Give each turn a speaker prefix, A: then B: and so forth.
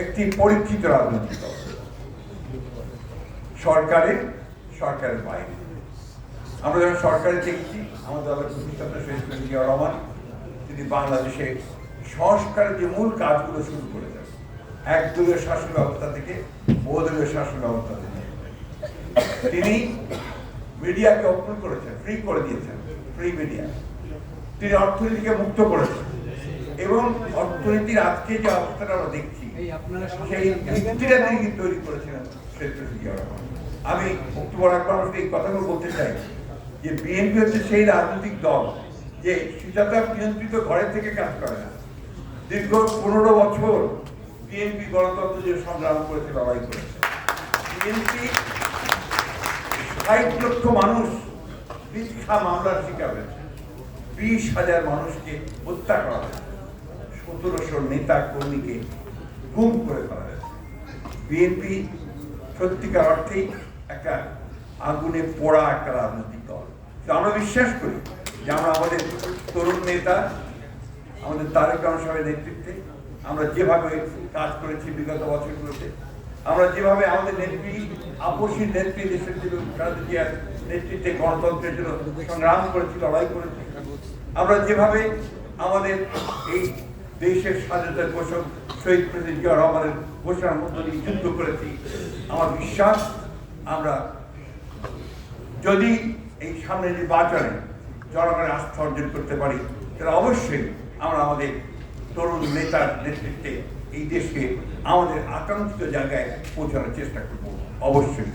A: একটি পরীক্ষিত রাজনৈতিক দল, সরকারের বাইরে। আমরা যখন সরকারে দেখছি আমাদের দলের প্রতিষ্ঠাতা শহীদ প্রেসিডেন্ট জিয়াউর রহমান তিনি বাংলাদেশে সংস্কারের যে মূল কাজগুলো শুরু করেছেন, একদলীয় শাসন ব্যবস্থা থেকে বহুদলীয় শাসন ব্যবস্থা থেকে তিনি মিডিয়াকে ওপেন করেছেন, ফ্রি করে দিয়েছেন, ফ্রি মিডিয়া। তিনি অর্থনীতিকে মুক্ত করেছেন এবং অর্থনীতির আজকে যে অবস্থাটা আমরা দেখছি সেই ভিত্তিটা তিনি তৈরি করেছিলেন শহীদ প্রেসিডেন্ট জিয়াউর রহমান। আমি বক্তব্য রাখবার এই কথাগুলো বলতে চাই যে বিএনপি হচ্ছে সেই রাজনৈতিক দল যে সুজাতা নিয়ন্ত্রিত ঘরের থেকে কাজ করে না। দীর্ঘ 15 বছর বিএনপি গণতন্ত্র যে সংগ্রাম করেছে, লড়াই করেছে। বিএনপি 60 লক্ষ মানুষ মিথ্যা মামলার শিকার হয়েছে, 20,000 মানুষকে হত্যা করা হয়েছে, 1700 নেতা কর্মীকে গুম করে ফেলা হয়েছে। বিএনপি সত্যিকার অর্থেই একটা আগুনে পোড়া একটা রাজনৈতিক দল। আমরা বিশ্বাস করি যে আমরা আমাদের তরুণ নেতা আমাদের তারেক রহমান সাহেবের নেতৃত্বে আমরা যেভাবে কাজ করেছি বিগত বছরগুলোতে, আমরা যেভাবে আমাদের নেত্রী আপসী নেত্রী দেশের জিয়ার নেতৃত্বে গণতন্ত্রের জন্য সংগ্রাম করেছি, লড়াই করেছি, আমরা যেভাবে আমাদের এই দেশের স্বাধীনতার ঘোষক শহীদ প্রেসিডেন্ট জিয়াউর রহমানের ঘোষণার মধ্য দিয়ে যুদ্ধ করেছি, আমার বিশ্বাস আমরা যদি এই সামনে নির্বাচনে জনগণের আস্থা অর্জন করতে পারি তাহলে অবশ্যই আমরা আমাদের তরুণ নেতার নেতৃত্বে এই দেশকে আমাদের আকাঙ্ক্ষিত জায়গায় পৌঁছানোর চেষ্টা করব অবশ্যই।